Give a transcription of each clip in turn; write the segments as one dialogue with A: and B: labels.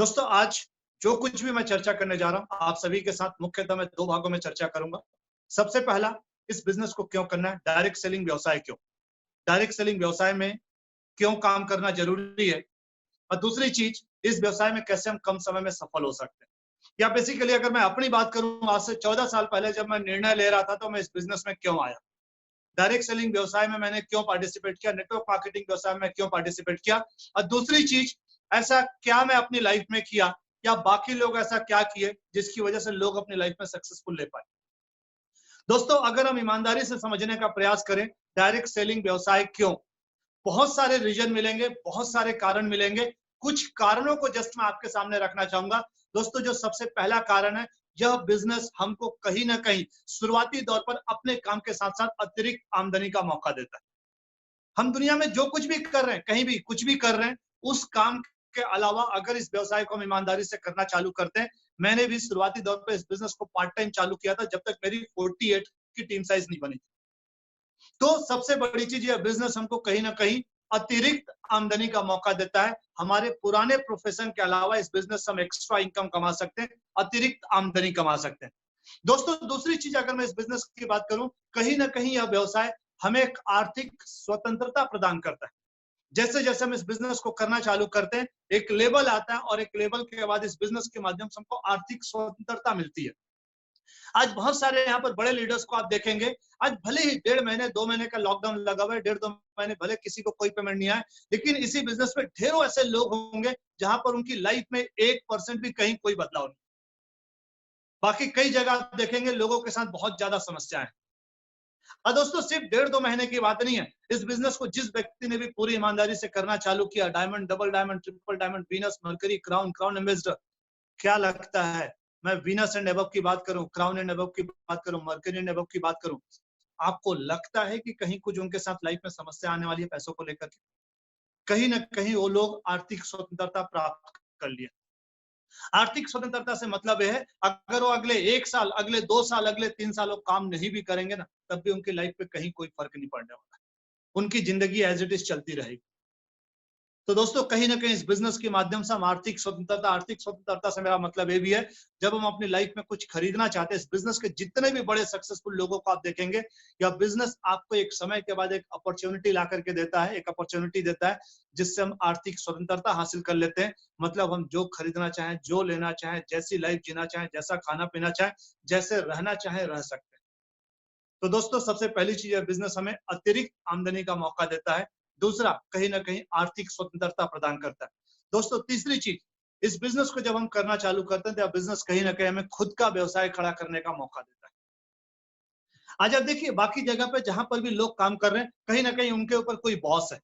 A: दोस्तों आज जो कुछ भी मैं चर्चा करने जा रहा हूं आप सभी के साथ मुख्यतः मैं दो भागों में चर्चा करूंगा। सबसे पहला, इस बिजनेस को क्यों करना है, डायरेक्ट सेलिंग व्यवसाय क्यों, डायरेक्ट सेलिंग व्यवसाय में क्यों काम करना जरूरी है, और दूसरी चीज, इस व्यवसाय में कैसे हम कम समय में सफल हो सकते हैं। या बेसिकली अगर मैं अपनी बात करूं, आज से 14 साल पहले जब मैं निर्णय ले रहा था तो मैं इस बिजनेस में क्यों आया, डायरेक्ट सेलिंग व्यवसाय में मैंने क्यों पार्टिसिपेट किया, नेटवर्क मार्केटिंग व्यवसाय में क्यों पार्टिसिपेट किया, और दूसरी चीज, ऐसा क्या मैं अपनी लाइफ में किया या बाकी लोग ऐसा क्या किए जिसकी वजह से लोग अपनी लाइफ में सक्सेसफुल ले पाए। दोस्तों अगर हम ईमानदारी से समझने का प्रयास करें डायरेक्ट सेलिंग व्यवसाय क्यों, बहुत सारे रीजन मिलेंगे, बहुत सारे कारण मिलेंगे। कुछ कारणों को जस्ट मैं आपके सामने रखना चाहूंगा। दोस्तों जो सबसे पहला कारण है, यह बिजनेस हमको कहीं ना कहीं शुरुआती दौर पर अपने काम के साथ साथ अतिरिक्त आमदनी का मौका देता है। हम दुनिया में जो कुछ भी कर रहे हैं, कहीं भी कुछ भी कर रहे हैं, उस काम के अलावा अगर इस व्यवसाय को हम ईमानदारी से करना चालू करते हैं, मैंने भी शुरुआती दौर पर इस बिजनेस को पार्ट टाइम चालू किया था जब तक मेरी 48 की टीम साइज नहीं बनी। तो सबसे बड़ी चीज, यह बिजनेस हमको कहीं ना कहीं अतिरिक्त आमदनी का मौका देता है। हमारे पुराने प्रोफेशन के अलावा इस बिजनेस से हम एक्स्ट्रा इनकम कमा सकते हैं, अतिरिक्त आमदनी कमा सकते हैं। दोस्तों दूसरी चीज, अगर मैं इस बिजनेस की बात करूं, कहीं ना कहीं यह व्यवसाय हमें एक आर्थिक स्वतंत्रता प्रदान करता है। जैसे जैसे हम इस बिजनेस को करना चालू करते हैं, एक लेवल आता है और एक लेवल के बाद इस बिजनेस के माध्यम से हमको आर्थिक स्वतंत्रता मिलती है। आज बहुत सारे यहाँ पर बड़े लीडर्स को आप देखेंगे, आज भले ही 1.5 महीने 2 महीने का लॉकडाउन लगा हुआ है, 1.5-2 महीने भले किसी को कोई पेमेंट नहीं आए, लेकिन इसी बिजनेस में ढेरों ऐसे लोग होंगे जहां पर उनकी लाइफ में 1% भी कहीं कोई बदलाव नहीं। बाकी कई जगह आप देखेंगे लोगों के साथ बहुत ज्यादा समस्याएं हैं। और दोस्तों सिर्फ 1.5-2 महीने की बात नहीं है, इस बिजनेस को जिस व्यक्ति ने भी पूरी ईमानदारी से करना चालू किया, diamond, double diamond, triple diamond, Venus, mercury, crown, crown ambassador, क्या लगता है, मैं वीनस एंड एबव की बात करूं, क्राउन एंड एबव की बात करूं, मरकरी एंड एबव की बात करूं, आपको लगता है कि कहीं कुछ उनके साथ लाइफ में समस्या आने वाली है पैसों को लेकर के? कहीं ना कहीं वो लोग आर्थिक स्वतंत्रता प्राप्त कर लिया। आर्थिक स्वतंत्रता से मतलब यह है, अगर वो अगले 1 साल, अगले 2 साल, अगले 3 साल वो काम नहीं भी करेंगे ना, तब भी उनकी लाइफ पे कहीं कोई फर्क नहीं पड़ने वाला। उनकी जिंदगी एज इट इज चलती रहेगी। तो दोस्तों कहीं ना कहीं इस बिजनेस के माध्यम से हम आर्थिक स्वतंत्रता से मेरा मतलब ये भी है, जब हम अपनी लाइफ में कुछ खरीदना चाहते हैं, इस बिजनेस के जितने भी बड़े सक्सेसफुल लोगों को आप देखेंगे, या बिजनेस आपको एक समय के बाद एक अपॉर्चुनिटी ला करके देता है, एक अपॉर्चुनिटी देता है जिससे हम आर्थिक स्वतंत्रता हासिल कर लेते हैं। मतलब हम जो खरीदना चाहें, जो लेना चाहें, जैसी लाइफ जीना चाहें, जैसा खाना पीना चाहें, जैसे रहना चाहें, रह सकते हैं। तो दोस्तों सबसे पहली चीज है, बिजनेस हमें अतिरिक्त आमदनी का मौका देता है। दूसरा, कहीं ना कहीं आर्थिक स्वतंत्रता प्रदान करता है। दोस्तों तीसरी चीज, इस बिजनेस को जब हम करना चालू करते हैं तो बिजनेस कहीं ना कहीं हमें खुद का व्यवसाय खड़ा करने का मौका देता है। आज आप देखिए बाकी जगह पे जहां पर भी लोग काम कर रहे हैं, कहीं ना कहीं उनके ऊपर कोई बॉस है,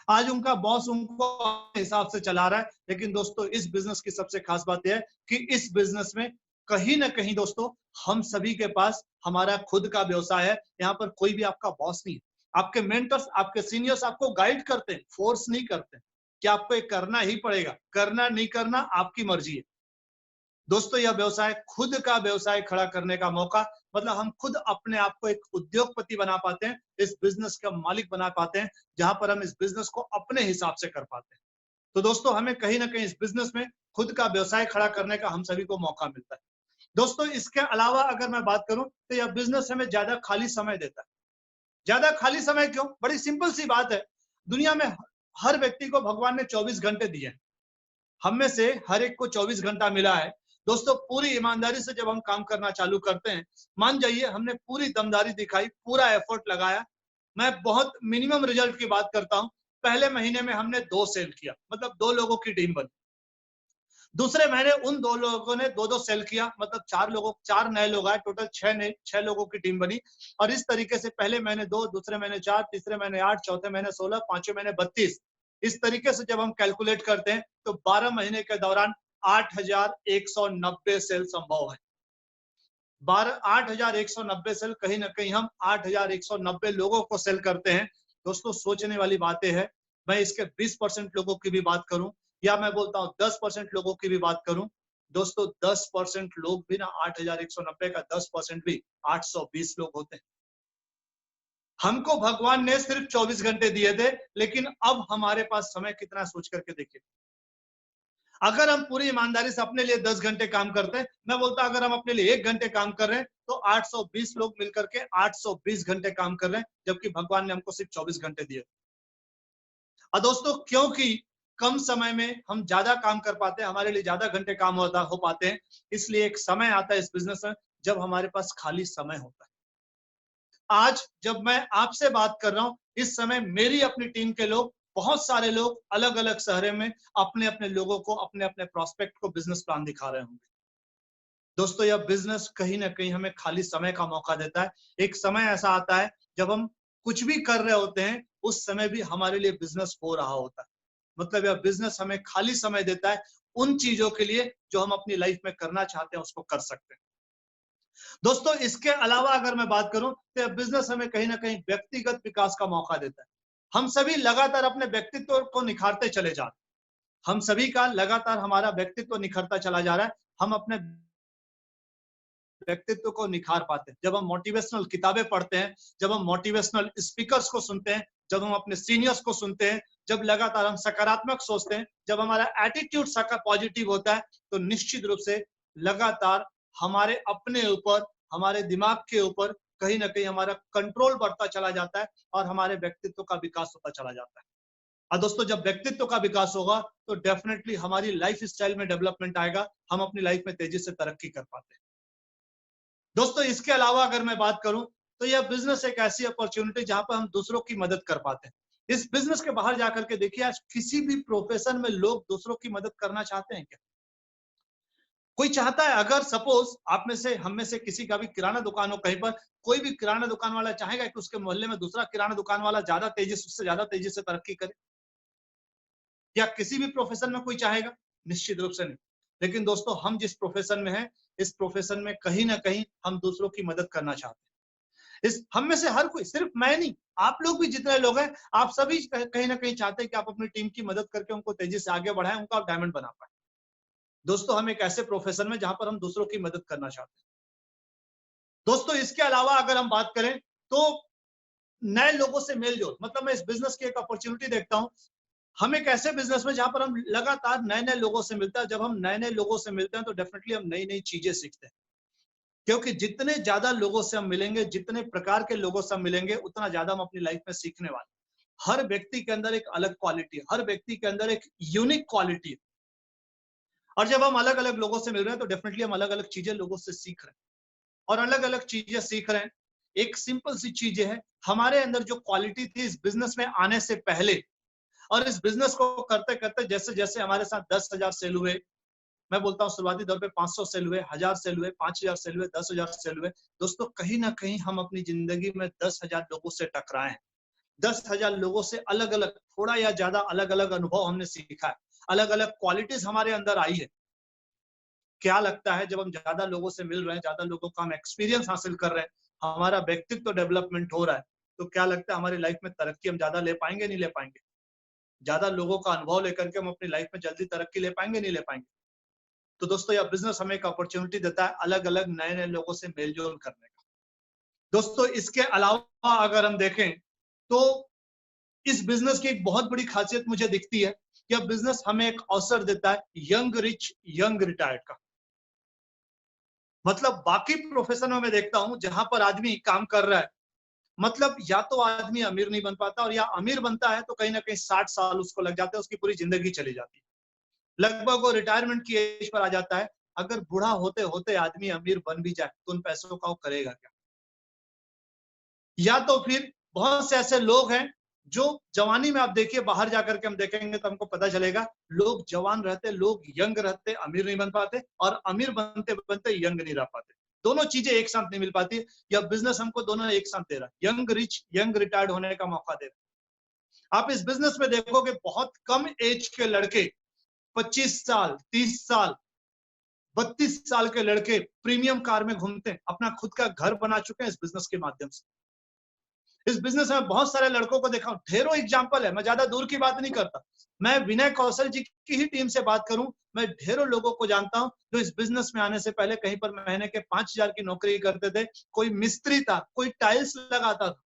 A: आज उनका बॉस उनको अपने हिसाब से चला रहा है। लेकिन दोस्तों इस बिजनेस की सबसे खास बात यह है कि इस बिजनेस में कहीं ना कहीं दोस्तों हम सभी के पास हमारा खुद का व्यवसाय है। यहाँ पर कोई भी आपका बॉस नहीं है। आपके मेंटर्स, आपके सीनियर्स आपको गाइड करते हैं, फोर्स नहीं करते कि आपको ये करना ही पड़ेगा, करना नहीं करना आपकी मर्जी है। दोस्तों यह व्यवसाय, खुद का व्यवसाय खड़ा करने का मौका, मतलब हम खुद अपने आप को एक उद्योगपति बना पाते हैं, इस बिजनेस का मालिक बना पाते हैं, जहां पर हम इस बिजनेस को अपने हिसाब से कर पाते हैं। तो दोस्तों हमें कहीं ना कहीं इस बिजनेस में खुद का व्यवसाय खड़ा करने का हम सभी को मौका मिलता है। दोस्तों इसके अलावा अगर मैं बात करूं तो यह बिजनेस हमें ज्यादा खाली समय देता है। ज्यादा खाली समय क्यों? बड़ी सिंपल सी बात है, दुनिया में हर व्यक्ति को भगवान ने 24 घंटे दिए हैं। हम में से हर एक को 24 घंटा मिला है। दोस्तों पूरी ईमानदारी से जब हम काम करना चालू करते हैं, मान जाइए हमने पूरी दमदारी दिखाई, पूरा एफर्ट लगाया, मैं बहुत मिनिमम रिजल्ट की बात करता हूं, पहले महीने में हमने 2 सेल किया, मतलब 2 लोगों की टीम बनी। दूसरे महीने उन 2 लोगों ने 2-2 सेल किया, मतलब 4 नए लोग आए, टोटल 6 लोगों की टीम बनी। और इस तरीके से पहले महीने 2, दूसरे महीने 4, तीसरे महीने 8, चौथे महीने 16, पांचवें महीने 32। इस तरीके से जब हम कैलकुलेट करते हैं तो 12 महीने के दौरान 8,190 सेल संभव है। 8,190 सेल, कहीं ना कहीं हम 8,190 लोगों को सेल करते हैं। दोस्तों सोचने वाली बातें हैं। मैं इसके 20% लोगों की भी बात करूं, या मैं बोलता हूं 10% लोगों की भी बात करूं, दोस्तों 10% लोग भी ना, 8,190 का 10% भी 820 लोग होते हैं। हमको भगवान ने सिर्फ 24 घंटे दिए थे, लेकिन अब हमारे पास समय कितना, सोच करके देखिए। अगर हम पूरी ईमानदारी से अपने लिए 10 घंटे काम करते हैं, मैं बोलता अगर हम अपने लिए 1 घंटे काम कर रहे हैं तो 820 लोग मिलकर के 820 घंटे काम कर रहे हैं, जबकि भगवान ने हमको सिर्फ 24 घंटे दिए। और दोस्तों, क्योंकि कम समय में हम ज्यादा काम कर पाते हैं, हमारे लिए ज्यादा घंटे काम हो पाते हैं, इसलिए एक समय आता है इस बिजनेस में जब हमारे पास खाली समय होता है। आज जब मैं आपसे बात कर रहा हूं, इस समय मेरी अपनी टीम के लोग, बहुत सारे लोग अलग अलग शहरों में अपने अपने लोगों को, अपने अपने प्रोस्पेक्ट को बिजनेस प्लान दिखा रहे होंगे। दोस्तों, यह बिजनेस कहीं ना कहीं हमें खाली समय का मौका देता है। एक समय ऐसा आता है जब हम कुछ भी कर रहे होते हैं, उस समय भी हमारे लिए बिजनेस हो रहा होता है। मतलब यह बिजनेस हमें खाली समय देता है उन चीजों के लिए जो हम अपनी लाइफ में करना चाहते हैं, उसको कर सकते हैं। दोस्तों, इसके अलावा अगर मैं बात करूं तो बिजनेस हमें कहीं ना कहीं व्यक्तिगत विकास का मौका देता है। हम सभी लगातार अपने व्यक्तित्व को निखारते चले जा रहे हैं। हम सभी का लगातार हमारा व्यक्तित्व निखरता चला जा रहा है। हम अपने व्यक्तित्व को निखार पाते हैं जब हम मोटिवेशनल किताबें पढ़ते हैं, जब हम मोटिवेशनल स्पीकर्स को सुनते हैं, जब हम अपने सीनियर्स को सुनते हैं, जब लगातार हम सकारात्मक सोचते हैं, जब हमारा एटीट्यूड पॉजिटिव होता है, तो निश्चित रूप से लगातार हमारे अपने ऊपर, हमारे दिमाग के ऊपर कहीं ना कहीं हमारा कंट्रोल बढ़ता चला जाता है और हमारे व्यक्तित्व का विकास होता चला जाता है। और दोस्तों, जब व्यक्तित्व का विकास होगा तो डेफिनेटली हमारी लाइफ स्टाइल में डेवलपमेंट आएगा, हम अपनी लाइफ में तेजी से तरक्की कर पाते हैं। दोस्तों, इसके अलावा अगर मैं बात करूं तो यह बिजनेस एक ऐसी अपॉर्चुनिटी जहां पर हम दूसरों की मदद कर पाते हैं। इस बिजनेस के बाहर जाकर के देखिए, आज किसी भी प्रोफेशन में लोग दूसरों की मदद करना चाहते हैं क्या? कोई चाहता है? अगर सपोज आप में से, हम में से किसी का भी किराना दुकान हो कहीं पर, कोई भी किराना दुकान वाला चाहेगा कि उसके मोहल्ले में दूसरा किराना दुकान वाला उससे ज्यादा तेजी से तरक्की करे? या किसी भी प्रोफेशन में कोई चाहेगा? निश्चित रूप से नहीं। लेकिन दोस्तों, हम जिस प्रोफेशन में हैं, इस प्रोफेशन में कहीं ना कहीं हम दूसरों की मदद करना चाहते हैं। इस हम में से हर कोई, सिर्फ मैं नहीं, आप लोग भी जितने लोग हैं, आप सभी कहीं ना कहीं चाहते हैं कि आप अपनी टीम की मदद करके उनको तेजी से आगे बढ़ाएं, उनको आप डायमंड बना पाए। दोस्तों, हम एक ऐसे प्रोफेशन में जहां पर हम दूसरों की मदद करना चाहते हैं। दोस्तों, इसके अलावा अगर हम बात करें तो नए लोगों से मेल जोल, मतलब मैं इस बिजनेस की एक अपॉर्चुनिटी देखता हूं। हम एक ऐसे बिजनेस में जहां पर हम लगातार नए नए लोगों से मिलते हैं। जब हम नए नए लोगों से मिलते हैं तो डेफिनेटली हम नई नई चीजें सीखते हैं, क्योंकि जितने ज्यादा लोगों से हम मिलेंगे, जितने प्रकार के लोगों से हम मिलेंगे, उतना ज्यादा हम अपनी लाइफ में सीखने वाले। हर व्यक्ति के अंदर एक अलग क्वालिटी है, हर व्यक्ति के अंदर एक यूनिक क्वालिटी है। और जब हम अलग अलग लोगों से मिल रहे हैं तो डेफिनेटली हम अलग अलग चीजें लोगों से सीख रहे हैं, और अलग अलग चीजें सीख रहे हैं। एक सिंपल सी चीज है, हमारे अंदर जो क्वालिटी थी इस बिजनेस में आने से पहले, और इस बिजनेस को करते करते जैसे जैसे हमारे साथ 10,000 सेल हुए, मैं बोलता हूँ शुरुआती दौर पे 500 सेल हुए, 1000 सेल हुए, 5000 सेल हुए, 10,000 सेल हुए। दोस्तों, कहीं ना कहीं हम अपनी जिंदगी में 10,000 लोगों से टकराए हैं। 10,000 लोगों से अलग अलग, थोड़ा या ज्यादा अलग अलग अनुभव हमने सीखा है, अलग अलग क्वालिटीज हमारे अंदर आई है। क्या लगता है, जब हम ज्यादा लोगों से मिल रहे हैं, ज्यादा लोगों का हम एक्सपीरियंस हासिल कर रहे हैं, हमारा व्यक्तित्व डेवलपमेंट हो रहा है, तो क्या लगता है हमारी लाइफ में तरक्की हम ज्यादा ले पाएंगे, नहीं ले पाएंगे? ज्यादा लोगों का अनुभव लेकर के हम अपनी लाइफ में जल्दी तरक्की ले पाएंगे, नहीं ले पाएंगे? तो दोस्तों, यह बिजनेस हमें एक अपॉर्चुनिटी देता है अलग अलग नए नए लोगों से मेलजोल करने का। दोस्तों, इसके अलावा अगर हम देखें तो इस बिजनेस की एक बहुत बड़ी खासियत मुझे दिखती है, यह बिजनेस हमें एक अवसर देता है यंग रिच यंग रिटायर्ड का। मतलब बाकी प्रोफेशनों में देखता हूं जहां पर आदमी काम कर रहा है, मतलब या तो आदमी अमीर नहीं बन पाता, और या अमीर बनता है तो कहीं ना कहीं 60 साल उसको लग जाते हैं, उसकी पूरी जिंदगी चली जाती है, लगभग वो रिटायरमेंट की एज पर आ जाता है। अगर बूढ़ा होते होते आदमी अमीर बन भी जाए तो उन पैसों का वो करेगा क्या? या तो फिर बहुत से ऐसे लोग हैं जो जवानी में, आप देखिए बाहर जाकर के हम देखेंगे तो हमको पता चलेगा, लोग जवान रहते, लोग यंग रहते, अमीर नहीं बन पाते, और अमीर बनते बनते यंग नहीं रह पाते। दोनों चीजें एक साथ नहीं मिल पाती। यह बिजनेस हमको दोनों एक साथ दे रहा है, यंग रिच यंग रिटायर्ड होने का मौका दे रहा है। आप इस बिजनेस में देखोगे बहुत कम एज के लड़के, 25 साल 30 साल 32 साल के लड़के प्रीमियम कार में घूमते हैं, अपना खुद का घर बना चुके हैं इस बिजनेस के माध्यम से। इस बिजनेस में बहुत सारे लड़कों को देखा हूं, ढेरों एग्जाम्पल है, मैं ज्यादा दूर की बात नहीं करता। मैं विनय कौशल जी की ही टीम से बात करूं, मैं ढेरों लोगों को जानता हूं जो इस बिजनेस में आने से पहले कहीं पर महीने के 5,000 की नौकरी करते थे। कोई मिस्त्री था, कोई टाइल्स लगाता था,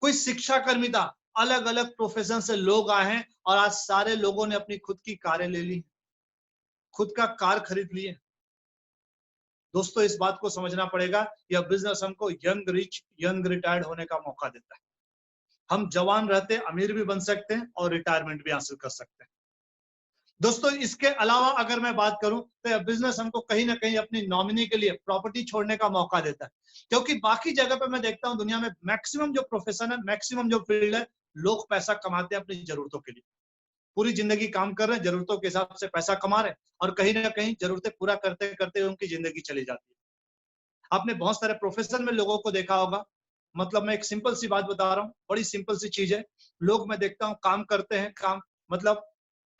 A: कोई शिक्षा कर्मी था, अलग अलग प्रोफेशन से लोग आए हैं और आज सारे लोगों ने अपनी खुद की कारें ले ली, खुद का कार खरीद लिए। दोस्तों इस बात को समझना पड़ेगा, यह बिजनेस हमको यंग रिच यंग रिटायर्ड होने का मौका देता है। हम जवान रहते अमीर भी बन सकते हैं और रिटायरमेंट भी हासिल कर सकते हैं। दोस्तों इसके अलावा अगर मैं बात करूं तो यह बिजनेस हमको कहीं ना कहीं अपनी नॉमिनी के लिए प्रॉपर्टी छोड़ने का मौका देता है, क्योंकि बाकी जगह पे मैं देखता हूं दुनिया में मैक्सिमम जो प्रोफेशन है, मैक्सिमम जो फील्ड है, लोग पैसा कमाते हैं अपनी जरूरतों के लिए। पूरी जिंदगी काम कर रहे हैं, जरूरतों के हिसाब से पैसा कमा रहे हैं और कहीं ना कहीं जरूरतें पूरा करते करते उनकी जिंदगी चली जाती है। आपने बहुत सारे प्रोफेशन में लोगों को देखा होगा, मतलब मैं एक सिंपल सी बात बता रहा हूँ, बड़ी सिंपल सी चीज है। लोग मैं देखता हूँ काम करते हैं, काम मतलब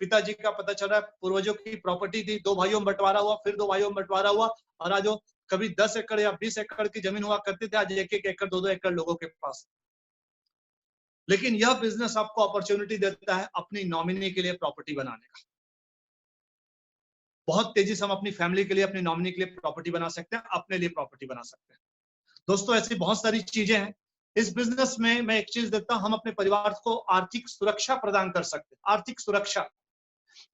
A: पिताजी का पता चल रहा है पूर्वजों की प्रॉपर्टी थी, 2 भाइयों में बंटवारा हुआ, फिर 2 भाइयों में बंटवारा हुआ, और आज जो कभी 10 एकड़ या 20 एकड़ की जमीन हुआ करती थी, आज 1-1 एकड़ 2-2 एकड़ लोगों के पास। लेकिन यह बिजनेस आपको अपॉर्चुनिटी देता है अपनी नॉमिनी के लिए प्रॉपर्टी बनाने का। बहुत तेजी से हम अपनी फैमिली के लिए, अपनी नॉमिनी के लिए प्रॉपर्टी बना सकते हैं, अपने लिए प्रॉपर्टी बना सकते हैं। दोस्तों ऐसी बहुत सारी चीजें हैं इस बिजनेस में। मैं एक चीज देता हूं, हम अपने परिवार को आर्थिक सुरक्षा प्रदान कर सकते हैं, आर्थिक सुरक्षा।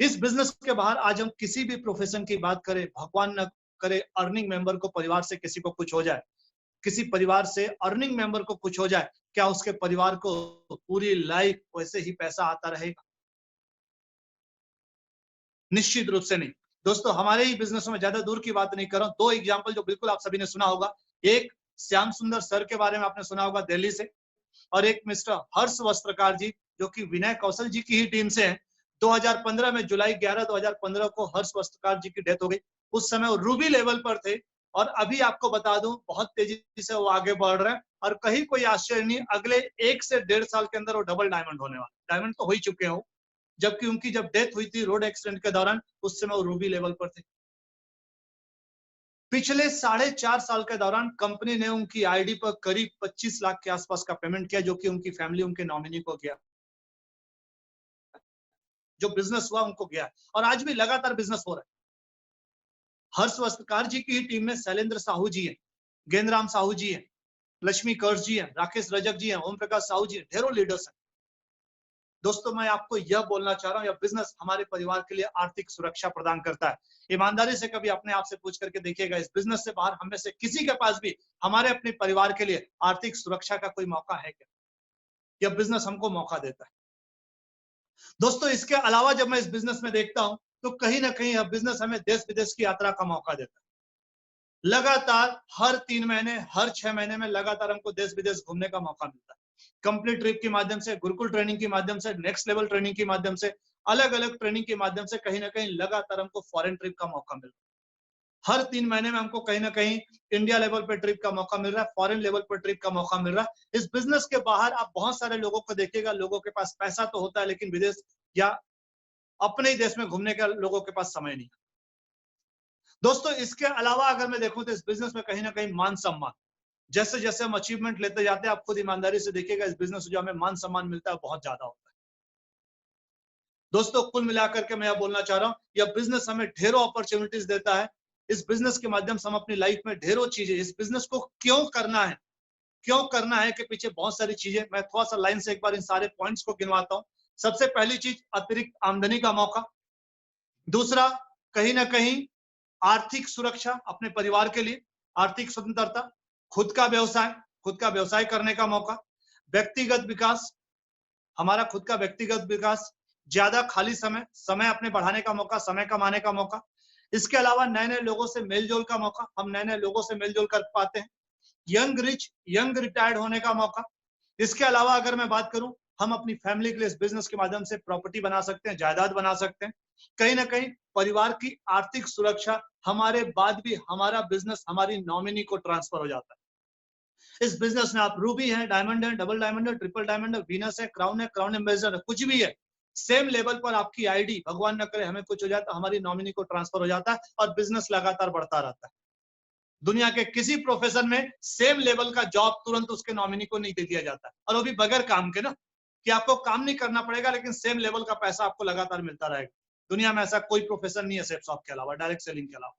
A: इस बिजनेस के बाहर आज हम किसी भी प्रोफेशन की बात करें, भगवान न करे अर्निंग मेंबर को, परिवार से किसी को कुछ हो जाए, किसी परिवार से अर्निंग मेंबर को कुछ हो जाए, क्या उसके परिवार को पूरी लाइफ वैसे ही पैसा आता रहेगा? निश्चित रूप से नहीं। दोस्तों हमारे ही बिजनेस में, ज्यादा दूर की बात नहीं कर रहा हूं, 2 एग्जांपल जो बिल्कुल आप सभी ने सुना होगा। एक श्याम सुंदर सर के बारे में आपने सुना होगा दिल्ली से, और एक मिस्टर हर्ष वस्त्रकार जी जो कि विनय कौशल जी की ही टीम से हैं। 2015 में जुलाई 11 2015 को हर्ष वस्त्रकार जी की डेथ हो गई। उस समय वो रूबी लेवल पर थे और अभी आपको बता दूं बहुत तेजी से वो आगे बढ़ रहे हैं और कहीं कोई आश्चर्य नहीं, अगले 1 से 1.5 साल के अंदर वो डबल डायमंड होने वाले, डायमंड तो हो ही चुके हो। जबकि उनकी जब डेथ हुई थी रोड एक्सीडेंट के दौरान, उस समय वो रूबी लेवल पर थे। पिछले 4.5 साल के दौरान कंपनी ने उनकी आईडी पर करीब 25 लाख के आसपास का पेमेंट किया, जो कि उनकी फैमिली, उनके नॉमिनी को गया। जो बिजनेस हुआ उनको गया और आज भी लगातार बिजनेस हो रहा है। हर्ष वस्त्रकार जी की ही टीम में शैलेंद्र साहू जी हैं, गेंदराम साहू जी हैं, लक्ष्मी कर्ज जी हैं, राकेश रजक जी हैं, ओम प्रकाश साहू जी हैं, ढेरों लीडर्स हैं। दोस्तों मैं आपको यह बोलना चाह रहा हूं, यह बिजनेस हमारे परिवार के लिए आर्थिक सुरक्षा प्रदान करता है। ईमानदारी से कभी अपने आप से पूछ करके देखिएगा, इस बिजनेस से बाहर हम में से किसी के पास भी हमारे अपने परिवार के लिए आर्थिक सुरक्षा का कोई मौका है क्या? यह बिजनेस हमको मौका देता है। दोस्तों इसके अलावा जब मैं इस बिजनेस में देखता हूं तो कहीं ना कहीं यह बिजनेस हमें देश विदेश की यात्रा का मौका देता है। लगातार हर 3 महीने, हर 6 महीने में लगातार हमको देश विदेश घूमने का मौका मिलता है। कंप्लीट ट्रिप के माध्यम से, गुरुकुल ट्रेनिंग के माध्यम से, नेक्स्ट लेवल ट्रेनिंग के माध्यम से, अलग अलग ट्रेनिंग के माध्यम से कहीं ना कहीं लगातार हमको फॉरेन ट्रिप का मौका मिल रहा है। हर 3 महीने में हमको कहीं ना कहीं इंडिया लेवल पर ट्रिप का मौका मिल रहा है, फॉरेन लेवल पर ट्रिप का मौका मिल रहा है। इस बिजनेस के बाहर आप बहुत सारे लोगों को देखिएगा, लोगों के पास पैसा तो होता है लेकिन विदेश या अपने ही देश में घूमने का लोगों के पास समय नहीं। दोस्तों इसके अलावा अगर मैं देखूं तो इस बिजनेस में कहीं ना कहीं मान सम्मान, जैसे जैसे हम अचीवमेंट लेते जाते हैं, आप खुद ईमानदारी से देखिएगा, इस बिजनेस में जो हमें मान सम्मान मिलता है बहुत ज्यादा होता है। दोस्तों कुल मिलाकर के मैं यह बोलना चाह रहा हूं, यह बिजनेस हमें ढेरों अपॉर्चुनिटीज देता है। इस बिजनेस के माध्यम से हम अपनी लाइफ में ढेरों चीजें, इस बिजनेस को क्यों करना है, क्यों करना है के पीछे बहुत सारी चीजें, मैं थोड़ा सा लाइन से एक बार इन सारे पॉइंट्स को गिनवाता हूं। सबसे पहली चीज अतिरिक्त आमदनी का मौका। दूसरा कहीं ना कहीं आर्थिक सुरक्षा अपने परिवार के लिए, आर्थिक स्वतंत्रता, खुद का व्यवसाय, खुद का व्यवसाय करने का मौका, व्यक्तिगत विकास, हमारा खुद का व्यक्तिगत विकास, ज्यादा खाली समय, समय अपने बढ़ाने का मौका, समय कमाने का मौका। इसके अलावा नए नए लोगों से मेलजोल का मौका, हम नए नए लोगों से मेलजोल कर पाते हैं। यंग रिच यंग रिटायर्ड होने का मौका। इसके अलावा अगर मैं बात करूं, हम अपनी फैमिली के लिए इस बिजनेस के माध्यम से प्रॉपर्टी बना सकते हैं, जायदाद बना सकते हैं। कहीं ना कहीं परिवार की आर्थिक सुरक्षा हमारे बाद भी हमारा बिजनेस हमारी नॉमिनी को ट्रांसफर हो जाता है। इस बिजनेस में आप रूबी है, डायमंड है, डबल डायमंड है, ट्रिपल डायमंड है, वीनस है, क्राउन एम्बेसडर है, कुछ भी है, सेम लेवल पर आपकी आईडी, भगवान न करे हमें कुछ हो जाए तो हमारी नॉमिनी को ट्रांसफर हो जाता है और बिजनेस लगातार बढ़ता रहता है। दुनिया के किसी प्रोफेशन में सेम लेवल का जॉब तुरंत उसके नॉमिनी को नहीं दे दिया जाता, और वो भी बगैर काम के ना, कि आपको काम नहीं करना पड़ेगा लेकिन सेम लेवल का पैसा आपको लगातार मिलता रहेगा। दुनिया में ऐसा कोई प्रोफेशन नहीं है सेफ शॉप के अलावा, डायरेक्ट सेलिंग के अलावा।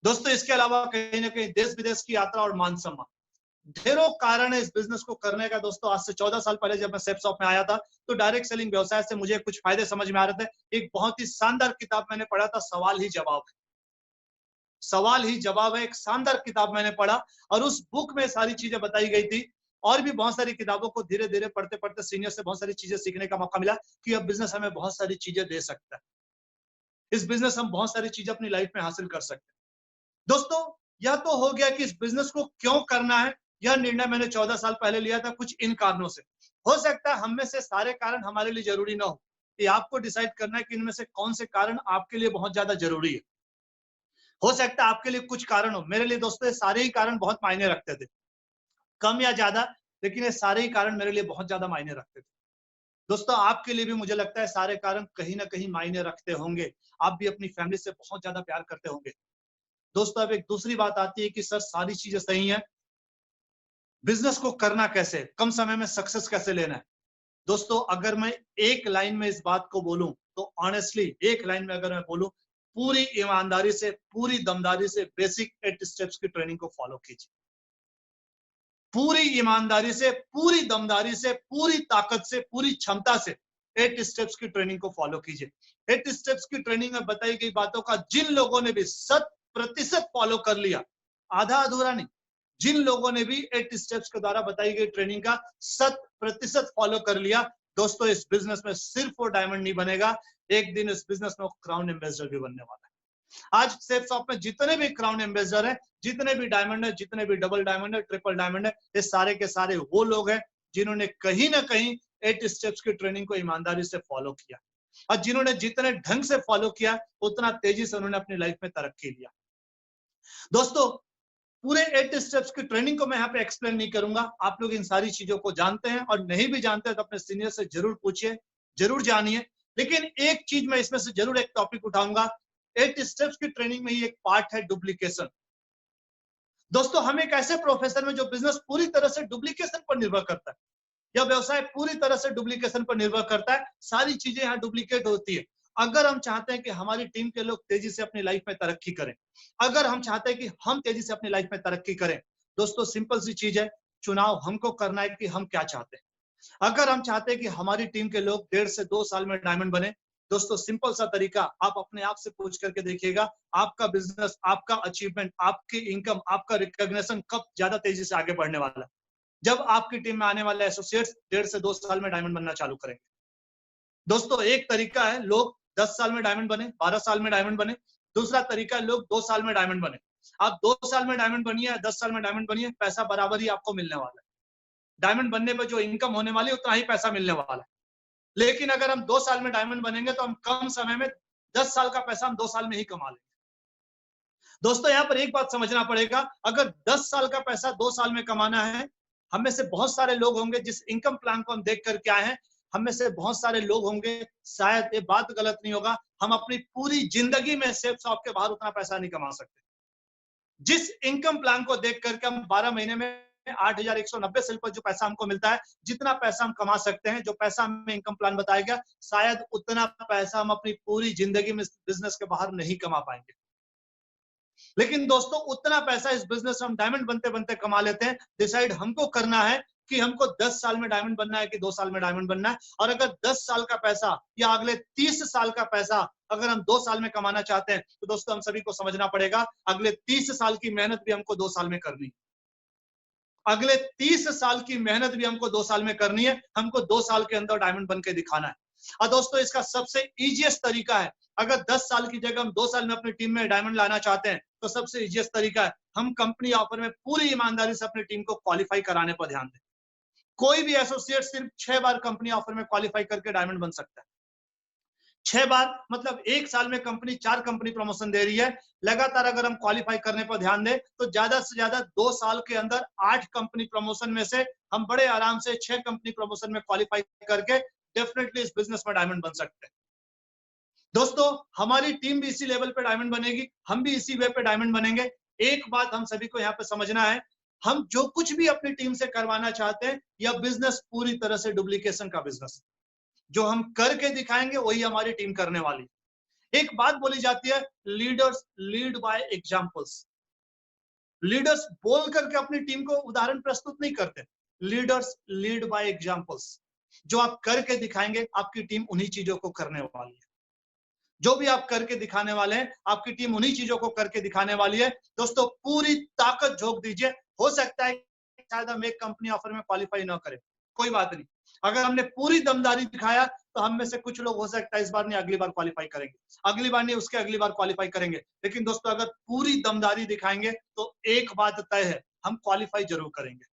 A: दोस्तों इसके अलावा कहीं ना कहीं देश विदेश की यात्रा और मान सम्मान। ढेरों कारण है इस बिजनेस को करने का। दोस्तों आज से 14 साल पहले जब मैं सेप शॉप में आया था तो डायरेक्ट सेलिंग व्यवसाय से मुझे कुछ फायदे समझ में आ रहे थे। एक बहुत ही शानदार किताब मैंने पढ़ा था, सवाल ही जवाब है। सवाल ही जवाब है, एक शानदार किताब मैंने पढ़ा और उस बुक में सारी चीजें बताई गई थी। और भी बहुत सारी किताबों को धीरे धीरे पढ़ते पढ़ते सीनियर से बहुत सारी चीजें सीखने का मौका मिला कि अब बिजनेस हमें बहुत सारी चीजें दे सकता है। इस बिजनेस हम बहुत सारी चीजें अपनी लाइफ में हासिल कर सकते हैं। दोस्तों यह तो हो गया कि इस बिजनेस को क्यों करना है। यह निर्णय मैंने 14 साल पहले लिया था कुछ इन कारणों से। हो सकता है हम में से सारे कारण हमारे लिए जरूरी ना हो, ये आपको डिसाइड करना है कि इनमें से कौन से कारण आपके लिए बहुत ज्यादा जरूरी है। हो सकता है आपके लिए कुछ कारण हो, मेरे लिए दोस्तों ये सारे ही कारण बहुत मायने रखते थे, कम या ज्यादा, लेकिन ये सारे ही कारण मेरे लिए बहुत ज्यादा मायने रखते थे। दोस्तों आपके लिए भी मुझे लगता है सारे कारण कहीं ना कहीं मायने रखते होंगे। आप भी अपनी फैमिली से बहुत ज्यादा प्यार करते होंगे। दोस्तों अब एक दूसरी बात आती है कि सर सारी चीजें सही हैं, बिजनेस को करना कैसे, कम समय में सक्सेस कैसे लेना है। दोस्तों अगर मैं एक लाइन में इस बात को बोलूं तो ऑनेस्टली एक लाइन में अगर मैं बोलूं, पूरी ईमानदारी से पूरी दमदारी से बेसिक 8 स्टेप्स की ट्रेनिंग को फॉलो कीजिए। पूरी ईमानदारी से पूरी दमदारी से पूरी ताकत से पूरी क्षमता से 8 स्टेप्स की ट्रेनिंग को फॉलो कीजिए। 8 स्टेप्स की ट्रेनिंग में बताई गई बातों का जिन लोगों ने भी 100% फॉलो कर लिया, आधा अधूरा नहीं, जिन लोगों ने भी 8 स्टेप्स के द्वारा बताई गई ट्रेनिंग का 100% फॉलो कर लिया, दोस्तों इस बिजनेस में सिर्फ वो डायमंड नहीं बनेगा, एक दिन इस बिजनेस में वो क्राउन एम्बेसडर भी बनने वाला है। आज सेफ शॉप में जितने भी क्राउन एम्बेसडर हैं, जितने भी डायमंड है, जितने भी डबल डायमंड है, ट्रिपल डायमंड है, ये सारे के सारे वो लोग हैं जिन्होंने कहीं ना कहीं 8 स्टेप्स की ट्रेनिंग को ईमानदारी से फॉलो किया। और जिन्होंने जितने ढंग से फॉलो किया उतना तेजी से उन्होंने अपनी लाइफ में तरक्की लिया। दोस्तों पूरे 8 स्टेप्स की ट्रेनिंग को मैं यहाँ पे एक्सप्लेन नहीं करूंगा, आप लोग इन सारी चीजों को जानते हैं, और नहीं भी जानते तो अपने सीनियर से जरूर पूछिए, जरूर जानिए। लेकिन एक चीज मैं इसमें से जरूर एक टॉपिक उठाऊंगा, 8 स्टेप्स की ट्रेनिंग में ही एक पार्ट है डुप्लीकेशन। दोस्तों हम एक ऐसे प्रोफेशन में जो बिजनेस पूरी तरह से डुप्लीकेशन पर निर्भर करता है, या व्यवसाय पूरी तरह से डुप्लीकेशन पर निर्भर करता है, सारी चीजें यहाँ डुप्लीकेट होती है। अगर हम चाहते हैं कि हमारी टीम के लोग तेजी से अपनी लाइफ में तरक्की करें, अगर हम चाहते हैं कि हम तेजी से अपनी लाइफ में तरक्की करें, दोस्तों सिंपल सी चीज है, चुनाव हमको करना है कि हम क्या चाहते हैं। अगर हम चाहते हैं कि हमारी टीम के लोग 1.5 से 2 साल में डायमंड बने, दोस्तों सिंपल सा तरीका, आप अपने आप से पूछ करके देखिएगा, आपका बिजनेस, आपका अचीवमेंट, आपकी इनकम, आपका रिकॉग्निशन कब ज्यादा तेजी से आगे बढ़ने वाला है। जब आपकी टीम में आने वाले एसोसिएट्स 1.5 से 2 साल में डायमंड बनना चालू करेंगे। दोस्तों एक तरीका है लोग 10 साल में डायमंड बने, 12 साल में डायमंड बने। दूसरा तरीका है लोग 2 साल में डायमंड बने। आप 2 साल में डायमंड बनिए, 10 साल में डायमंड बनिए, पैसा बराबर ही आपको मिलने वाला है। डायमंड बनने पर जो इनकम होने वाली है उतना ही पैसा मिलने वाला है। लेकिन अगर हम 2 साल में डायमंड बनेंगे तो हम कम समय में 10 साल का पैसा हम 2 साल में ही कमा लेंगे। दोस्तों यहाँ पर एक बात समझना पड़ेगा, अगर 10 साल का पैसा 2 साल में कमाना है, हम में से बहुत सारे लोग होंगे जिस इनकम प्लान को हम देख करके आए हैं, हम में से बहुत सारे लोग होंगे, शायद ये बात गलत नहीं होगा, हम अपनी पूरी जिंदगी में सेफ शॉप के बाहर उतना पैसा नहीं कमा सकते। जिस इनकम प्लान को देख करके हम 12 महीने में 8,190 सेल पर जो पैसा हमको मिलता है, जितना पैसा हम कमा सकते हैं, जो पैसा हमें इनकम प्लान बताया गया, शायद उतना पैसा हम अपनी पूरी जिंदगी में बिजनेस के बाहर नहीं कमा पाएंगे। लेकिन दोस्तों उतना पैसा इस बिजनेस में हम डायमंड बनते बनते कमा लेते हैं। डिसाइड हमको करना है कि हमको 10 साल में डायमंड बनना है कि 2 साल में डायमंड बनना है। और अगर 10 साल का पैसा या अगले 30 साल का पैसा अगर हम 2 साल में कमाना चाहते हैं, तो दोस्तों हम सभी को समझना पड़ेगा, अगले 30 साल की मेहनत भी हमको 2 साल में करनी है। अगले 30 साल की मेहनत भी हमको 2 साल में करनी है। हमको 2 साल के अंदर डायमंड बन के दिखाना है। और दोस्तों इसका सबसे इजीएस्ट तरीका है, अगर 10 साल की जगह हम 2 साल में अपनी टीम में डायमंड लाना चाहते हैं, तो सबसे इजीएस्ट तरीका है, हम कंपनी ऑफर में पूरी ईमानदारी से अपनी टीम को क्वालिफाई कराने पर ध्यान दें। कोई भी एसोसिएट सिर्फ 6 बार कंपनी ऑफर में क्वालिफाई करके डायमंड बन सकता है। 6 बार मतलब 1 साल में कंपनी 4 कंपनी प्रमोशन दे रही है। लगातार अगर हम क्वालिफाई करने पर ध्यान दें तो ज्यादा से ज्यादा 2 साल के अंदर 8 कंपनी प्रमोशन में से हम बड़े आराम से 6 कंपनी प्रमोशन में क्वालिफाई करके डेफिनेटली इस बिजनेस में डायमंड बन सकते हैं। दोस्तों हमारी टीम भी इसी लेवल पे डायमंड बनेगी, हम भी इसी वे पे डायमंड बनेंगे। एक बात हम सभी को यहाँ पे समझना है, हम जो कुछ भी अपनी टीम से करवाना चाहते हैं, यह बिजनेस पूरी तरह से डुप्लीकेशन का बिजनेस है। जो हम करके दिखाएंगे वही हमारी टीम करने वाली। एक बात बोली जाती है, leaders lead by examples. Leaders बोल करके अपनी टीम को उदाहरण प्रस्तुत नहीं करते, लीडर्स लीड बाय एग्जांपल्स। जो आप करके दिखाएंगे आपकी टीम उन्हीं चीजों को करने वाली है। जो भी आप करके दिखाने वाले हैं आपकी टीम उन्हीं चीजों को करके दिखाने वाली है। दोस्तों पूरी ताकत झोंक दीजिए। हो सकता है शायद हम एक कंपनी ऑफर में क्वालिफाई ना करें, कोई बात नहीं। अगर हमने पूरी दमदारी दिखाया तो हम में से कुछ लोग हो सकता है इस बार नहीं अगली बार क्वालिफाई करेंगे, अगली बार नहीं उसके अगली बार क्वालिफाई करेंगे। लेकिन दोस्तों अगर पूरी दमदारी दिखाएंगे तो एक बात तय है, हम क्वालिफाई जरूर करेंगे।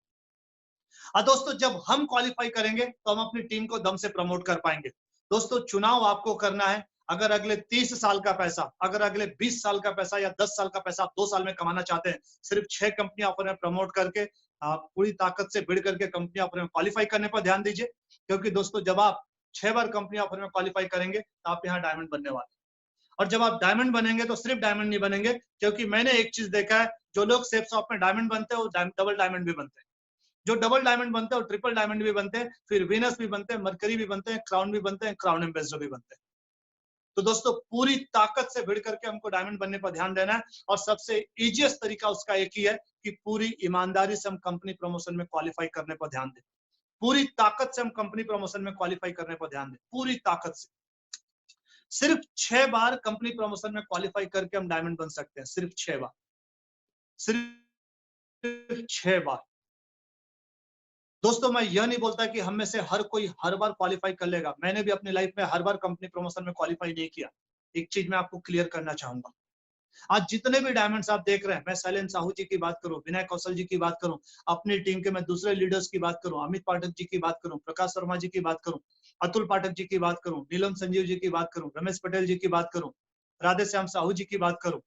A: और दोस्तों जब हम क्वालिफाई करेंगे तो हम अपनी टीम को दम से प्रमोट कर पाएंगे। दोस्तों चुनाव आपको करना है। अगर अगले 30 साल का पैसा, अगर अगले 20 साल का पैसा या 10 साल का पैसा आप 2 साल में कमाना चाहते हैं, सिर्फ 6 कंपनी ऑफर में प्रमोट करके आप पूरी ताकत से भिड़ करके कंपनी ऑफर में क्वालिफाई करने पर ध्यान दीजिए। क्योंकि दोस्तों जब आप 6 बार कंपनी ऑफर में क्वालिफाई करेंगे तो आप यहाँ डायमंड बनने वाले। और जब आप डायमंड बनेंगे तो सिर्फ डायमंड नहीं बनेंगे, क्योंकि मैंने एक चीज देखा है, जो लोग सेफ शॉप में डायमंड बनते हैं वो डबल डायमंड भी बनते हैं। जो डबल डायमंड बनते हैं और ट्रिपल डायमंड भी बनते हैं, फिर विनस भी बनते हैं, मरकरी भी बनते हैं, क्राउन भी बनते हैं, क्राउन एम्बेसडर भी बनते हैं। तो दोस्तों पूरी ताकत से भिड़ करके हमको डायमंड बनने पर ध्यान देना है। और सबसे इजीएस्ट तरीका उसका एक ही है कि पूरी ईमानदारी से हम कंपनी प्रमोशन में क्वालिफाई करने पर ध्यान दें। पूरी ताकत से हम कंपनी प्रमोशन में क्वालिफाई करने पर ध्यान दें, पूरी ताकत से। सिर्फ 6 बार कंपनी प्रमोशन में क्वालिफाई करके हम डायमंड बन सकते हैं, सिर्फ 6 बार, सिर्फ 6 बार। दोस्तों मैं यह नहीं बोलता कि हम में से हर कोई हर बार क्वालिफाई कर लेगा। मैंने भी अपनी लाइफ में हर बार कंपनी प्रमोशन में क्वालिफाई नहीं किया। एक चीज मैं आपको क्लियर करना चाहूंगा, आज जितने भी डायमंड्स आप देख रहे हैं, मैं शैलेंद्र साहू जी की बात करूं, विनय कौशल जी की बात करूं, अपनी टीम के मैं दूसरे लीडर्स की बात करूं, अमित पाठक जी की बात करूं, प्रकाश शर्मा जी की बात करूं, अतुल पाठक जी की बात करूं, नीलम संजीव जी की बात करूं, रमेश पटेल जी की बात करूं, राधे श्याम साहू जी की बात करूं,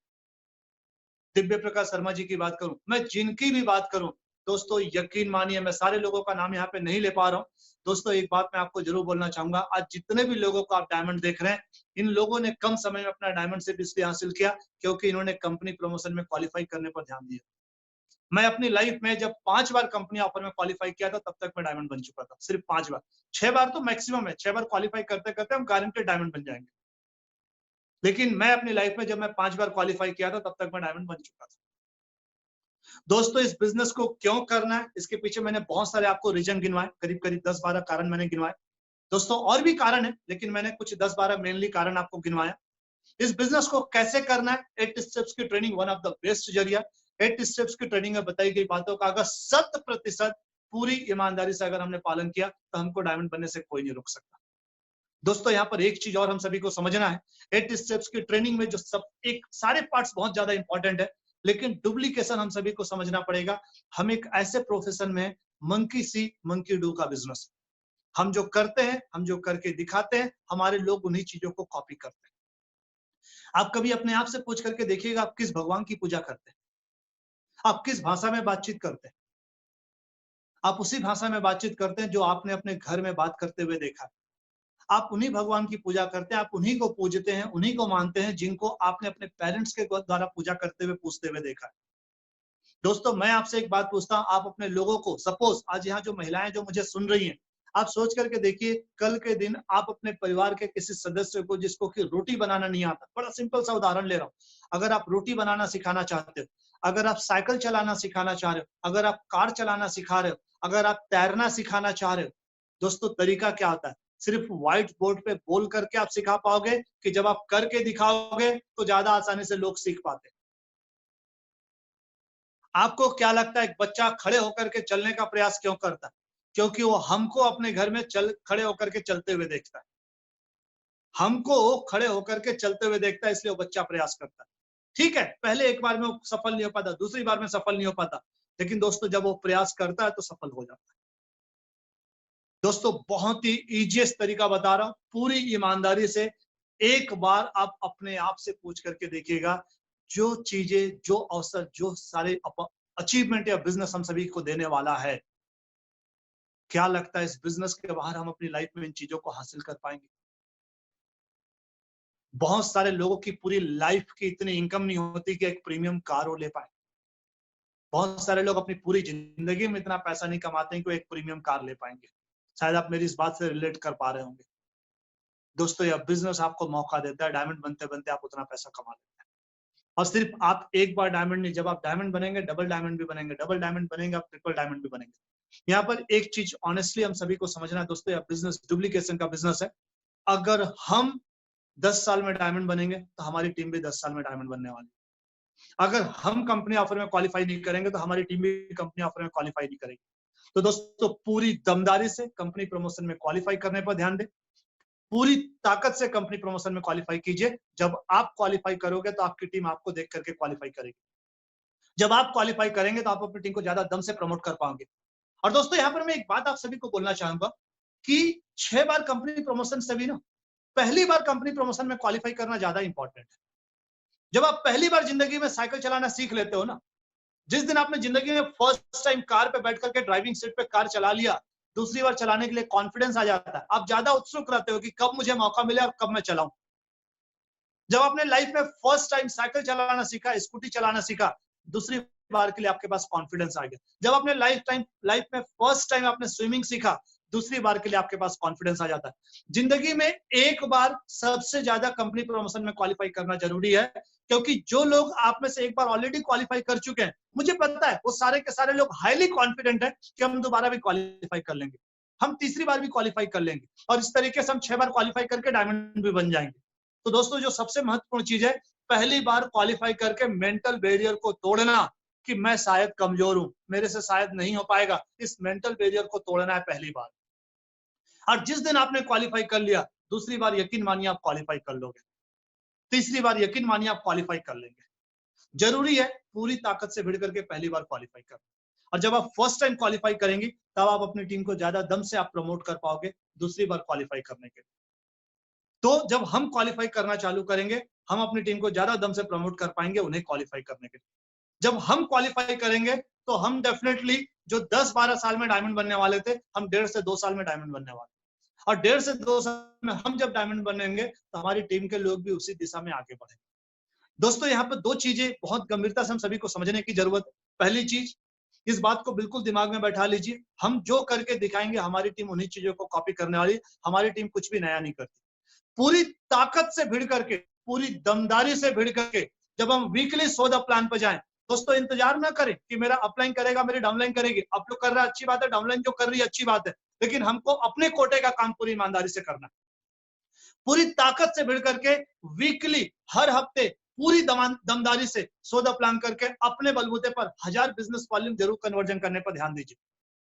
A: दिव्य प्रकाश शर्मा जी की बात करूं, मैं जिनकी भी बात करूं, दोस्तों यकीन मानिए मैं सारे लोगों का नाम यहाँ पे नहीं ले पा रहा हूँ। दोस्तों एक बात मैं आपको जरूर बोलना चाहूंगा, आज जितने भी लोगों को आप डायमंड देख रहे हैं, इन लोगों ने कम समय में अपना डायमंड सिर्फ इसलिए हासिल किया क्योंकि इन्होंने कंपनी प्रमोशन में क्वालिफाई करने पर ध्यान दिया। मैं अपनी लाइफ में जब 5 बार कंपनी ऑफर में क्वालिफाई किया था तब तक मैं डायमंड बन चुका था, सिर्फ 5 बार। 6 बार तो मैक्सिमम है, 6 बार क्वालिफाई करते करते हम गारंटेड डायमंड बन जाएंगे। लेकिन मैं अपनी लाइफ में जब मैं 5 बार क्वालिफाई किया था तब तक मैं डायमंड बन चुका था। दोस्तों इस बिजनेस को क्यों करना है, इसके पीछे मैंने बहुत सारे आपको रीजन गिनवाए, करीब करीब 10-12 कारण मैंने गिनवाए। दोस्तों और भी कारण है, लेकिन मैंने कुछ 10-12 मेनली कारण आपको गिनवाया। इस बिजनेस को कैसे करना है, 8 स्टेप्स की training one of the best जरिया। 8 स्टेप्स की ट्रेनिंग में बताई गई बातों का अगर 100% पूरी ईमानदारी से अगर हमने पालन किया तो हमको डायमंड बनने से कोई नहीं रोक सकता। दोस्तों यहाँ पर एक चीज और हम सभी को समझना है, 8 स्टेप्स की ट्रेनिंग में जो सब एक सारे पार्ट्स बहुत ज्यादा इंपॉर्टेंट है, लेकिन डुप्लीकेशन हम सभी को समझना पड़ेगा। हम एक ऐसे प्रोफेशन में मंकी सी मंकी डू का बिजनेस, हम जो करते हैं, हम जो करके दिखाते हैं, हमारे लोग उन्हीं चीजों को कॉपी करते हैं। आप कभी अपने आप से पूछ करके देखिएगा आप किस भगवान की पूजा करते हैं, आप किस भाषा में बातचीत करते हैं। आप उसी भाषा में बातचीत करते हैं जो आपने अपने घर में बात करते हुए देखा है। आप उन्हीं भगवान की पूजा करते हैं, आप उन्हीं को पूजते हैं, उन्हीं को मानते हैं जिनको आपने अपने पेरेंट्स के द्वारा पूजा करते हुए पूजते हुए देखा है। दोस्तों मैं आपसे एक बात पूछता हूं, आप अपने लोगों को, सपोज आज यहाँ जो महिलाएं जो मुझे सुन रही हैं, आप सोच करके देखिए कल के दिन आप अपने परिवार के किसी सदस्य को जिसको कि रोटी बनाना नहीं आता, बड़ा सिंपल सा उदाहरण ले रहा हूँ, अगर आप रोटी बनाना सिखाना चाहते हो, अगर आप साइकिल चलाना सिखाना चाह रहे हो, अगर आप कार चलाना सिखा रहे हो, अगर आप तैरना सिखाना चाह रहे हो, दोस्तों तरीका क्या होता है, सिर्फ व्हाइट बोर्ड पे बोल करके आप सिखा पाओगे कि जब आप करके दिखाओगे तो ज्यादा आसानी से लोग सीख पाते हैं। आपको क्या लगता है एक बच्चा खड़े होकर के चलने का प्रयास क्यों करता है? क्योंकि वो हमको अपने घर में खड़े होकर के चलते हुए देखता है, हमको खड़े होकर के चलते हुए देखता है, इसलिए वो बच्चा प्रयास करता है। ठीक है, पहले एक बार में वो सफल नहीं हो पाता, दूसरी बार में सफल नहीं हो पाता, लेकिन दोस्तों जब वो प्रयास करता है तो सफल हो जाता है। दोस्तों बहुत ही इजीएस्ट तरीका बता रहा हूं, पूरी ईमानदारी से एक बार आप अपने आप से पूछ करके देखिएगा, जो चीजें, जो अवसर, जो सारे अचीवमेंट या बिजनेस हम सभी को देने वाला है, क्या लगता है इस बिजनेस के बाहर हम अपनी लाइफ में इन चीजों को हासिल कर पाएंगे? बहुत सारे लोगों की पूरी लाइफ की इतनी इनकम नहीं होती कि एक प्रीमियम कार वो ले पाए। बहुत सारे लोग अपनी पूरी जिंदगी में इतना पैसा नहीं कमाते हैं कि वो एक प्रीमियम कार ले पाएंगे। शायद आप मेरी इस बात से रिलेट कर पा रहे होंगे। दोस्तों यह बिजनेस आपको मौका देता है, डायमंड बनते बनते आप उतना पैसा कमा लेते हैं। और सिर्फ आप एक बार डायमंड नहीं, जब आप डायमंड बनेंगे डबल डायमंड भी बनेंगे, डबल डायमंड बनेंगे आप ट्रिपल डायमंड भी बनेंगे। यहाँ पर एक चीज ऑनेस्टली हम सभी को समझना है दोस्तों, यह बिजनेस डुप्लीकेशन का बिजनेस है। अगर हम 10 साल में डायमंड बनेंगे तो हमारी टीम भी 10 साल में डायमंड बनने वाली है। अगर हम कंपनी ऑफर में क्वालिफाई नहीं करेंगे तो हमारी टीम भी कंपनी ऑफर में क्वालिफाई नहीं करेगी। तो दोस्तों पूरी दमदारी से कंपनी प्रमोशन में क्वालिफाई करने पर ध्यान दें, पूरी ताकत से कंपनी प्रमोशन में क्वालिफाई कीजिए। जब आप क्वालिफाई करोगे तो आपकी टीम आपको देख करके क्वालिफाई करेगी। जब आप क्वालिफाई करेंगे तो आप अपनी टीम को ज्यादा दम से प्रमोट कर पाओगे। और दोस्तों यहाँ पर मैं एक बात आप सभी को बोलना चाहूंगा कि 6 बार कंपनी प्रमोशन से भी ना पहली बार कंपनी प्रमोशन में क्वालिफाई करना ज्यादा इंपॉर्टेंट है। जब आप पहली बार जिंदगी में साइकिल चलाना सीख लेते हो ना, जिस दिन आपने जिंदगी में फर्स्ट टाइम कार पे बैठ करके ड्राइविंग सीट पे कार चला लिया, दूसरी बार चलाने के लिए कॉन्फिडेंस आ जाता है। आप ज्यादा उत्सुक रहते हो कि कब मुझे मौका मिले और कब मैं चलाऊं। जब आपने लाइफ में फर्स्ट टाइम साइकिल चलाना सीखा, स्कूटी चलाना सीखा, दूसरी बार के लिए आपके पास कॉन्फिडेंस आ गया। जब आपने लाइफ में फर्स्ट टाइम आपने स्विमिंग सीखा, दूसरी बार के लिए आपके पास कॉन्फिडेंस आ जाता है। जिंदगी में एक बार सबसे ज्यादा कंपनी प्रमोशन में क्वालिफाई करना जरूरी है, क्योंकि जो लोग आप में से एक बार ऑलरेडी क्वालिफाई कर चुके हैं, मुझे पता है वो सारे के सारे लोग हाईली कॉन्फिडेंट है कि हम दोबारा भी क्वालिफाई कर लेंगे, हम तीसरी बार भी क्वालिफाई कर लेंगे, और इस तरीके से हम 6 बार क्वालिफाई करके डायमंड भी बन जाएंगे। तो दोस्तों जो सबसे महत्वपूर्ण चीज है, पहली बार क्वालिफाई करके मेंटल बैरियर को तोड़ना कि मैं शायद कमजोर हूं, मेरे से शायद नहीं हो पाएगा, इस मेंटल बैरियर को तोड़ना है पहली बार। और जिस दिन आपने क्वालिफाई कर लिया, दूसरी बार यकीन मानिए आप क्वालिफाई कर लोगे, तीसरी बार यकीन मानिए आप क्वालिफाई कर लेंगे। जरूरी है पूरी ताकत से भिड़ करके पहली बार क्वालिफाई करना, और जब आप फर्स्ट टाइम क्वालिफाई करेंगे तब आप अपनी टीम को ज्यादा दम से आप प्रमोट कर पाओगे दूसरी बार क्वालिफाई करने के लिए। तो जब हम क्वालिफाई करना चालू करेंगे, हम अपनी टीम को ज्यादा दम से प्रमोट कर पाएंगे उन्हें क्वालिफाई करने के लिए। जब हम क्वालिफाई करेंगे तो हम डेफिनेटली जो 10-12 साल में डायमंड बनने वाले थे, हम 1.5 से 2 साल में डायमंड बनने वाले, और 1.5 से 2 साल में हम जब डायमंड बनेंगे तो हमारी टीम के लोग भी उसी दिशा में आगे बढ़ेंगे। दोस्तों यहाँ पर 2 चीजें बहुत गंभीरता से हम सभी को समझने की जरूरत है। पहली चीज, इस बात को बिल्कुल दिमाग में बैठा लीजिए, हम जो करके दिखाएंगे हमारी टीम उन्हीं चीजों को कॉपी करने वाली है। हमारी टीम कुछ भी नया नहीं करती। पूरी ताकत से भिड़ करके, पूरी दमदारी से भिड़ करके जब हम वीकली 100 प्लान पर जाएं, दोस्तों इंतजार ना करें कि मेरा अपलाइन करेगा, मेरी डाउनलाइन करेगी। अप लोग कर रहा है अच्छी बात है, डाउनलाइन जो कर रही है अच्छी बात है, लेकिन हमको अपने कोटे का काम पूरी ईमानदारी से करना है। पूरी ताकत से भिड़ करके वीकली हर हफ्ते पूरी दमदारी से 100 प्लान करके अपने बलबूते पर 1000 बिजनेस वॉल्यूम जरूर कन्वर्जन करने पर ध्यान दीजिए।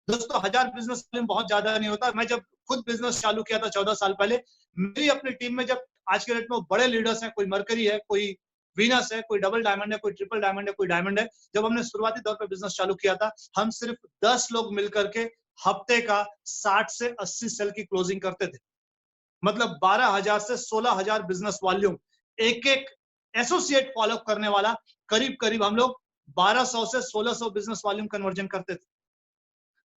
A: दोस्तों 1000 बिजनेस वॉल्यूम बहुत ज्यादा नहीं होता। मैं जब खुद बिजनेस चालू किया था 14 साल पहले, मेरी अपनी टीम में जब आज के डेट में बड़े लीडर्स हैं, कोई मरकरी है, कोई वीनस है, कोई डबल डायमंड है, कोई ट्रिपल डायमंड है, कोई डायमंड है। जब हमने शुरुआती दौर पर बिजनेस चालू किया था, हम सिर्फ 10 लोग मिलकर के हफ्ते का 60 से 80 सेल की क्लोजिंग करते थे। मतलब 12,000 से 16,000 बिजनेस वॉल्यूम, एक एक एसोसिएट फॉलो करने वाला करीब करीब हम लोग 1200 से 1600 बिजनेस वॉल्यूम कन्वर्जन करते थे।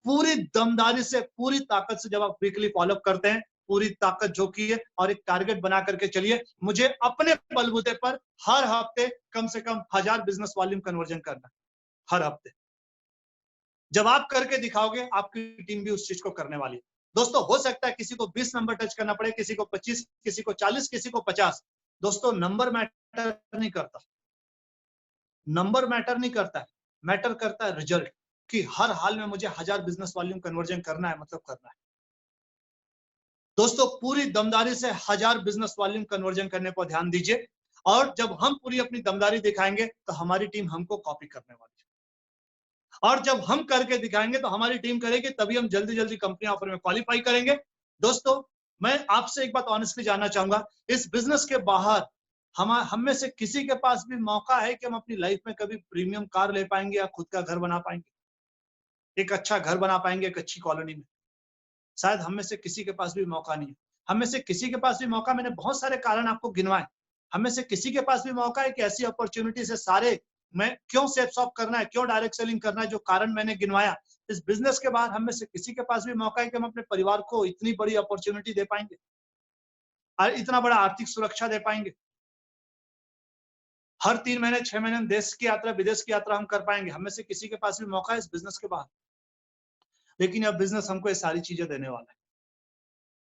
A: पूरी दमदारी से, पूरी ताकत से जब आप वीकली फॉलो करते हैं, पूरी ताकत झोंकिए और एक टारगेट बना करके चलिए, मुझे अपने बलबूते पर हर हफ्ते कम से कम 1000 बिजनेस वॉल्यूम कन्वर्जन करना हर हफ्ते। जब आप करके दिखाओगे, आपकी टीम भी उस चीज को करने वाली है। दोस्तों हो सकता है किसी को 20 नंबर टच करना पड़े, किसी को 25, किसी को 40, किसी को 50। दोस्तों नंबर मैटर नहीं करता, नंबर मैटर नहीं करता है, मैटर करता है रिजल्ट, कि हर हाल में मुझे 1000 बिजनेस वॉल्यूम कन्वर्जन करना है, मतलब करना है। दोस्तों पूरी दमदारी से 1000 बिजनेस वॉल्यूम कन्वर्जन करने पर ध्यान दीजिए, और जब हम पूरी अपनी दमदारी दिखाएंगे तो हमारी टीम हमको कॉपी करने वाली है, और जब हम करके दिखाएंगे तो हमारी टीम करेगी, तभी हम जल्दी जल्दी कंपनी ऑफर में क्वालिफाई करेंगे। दोस्तों मैं आपसे एक बात ऑनेस्टली जानना चाहूंगा, इस बिजनेस के बाहर हम में से किसी के पास भी मौका है कि हम अपनी लाइफ में कभी प्रीमियम कार ले पाएंगे या खुद का घर बना पाएंगे, एक अच्छा घर बना पाएंगे एक अच्छी कॉलोनी में? शायद हम में से किसी के पास भी मौका नहीं है। हम में से किसी के पास भी मौका, मैंने बहुत सारे कारण आपको गिनवाए, हम में से किसी के पास भी मौका है कि ऐसी अपॉर्चुनिटी से सारे, मैं क्यों सेल्फ शॉप करना है, क्यों डायरेक्ट सेलिंग करना है, जो कारण मैंने गिनवाया, इस बिजनेस के बाद हम में से किसी के पास भी मौका है कि हम अपने परिवार को इतनी बड़ी अपॉर्चुनिटी दे पाएंगे और इतना बड़ा आर्थिक सुरक्षा दे पाएंगे। हर 3 महीने 6 महीने देश की यात्रा, विदेश की यात्रा हम कर पाएंगे। हम में से किसी के पास भी मौका है इस बिजनेस के बाद, लेकिन यह बिजनेस हमको ये सारी चीजें देने वाला है।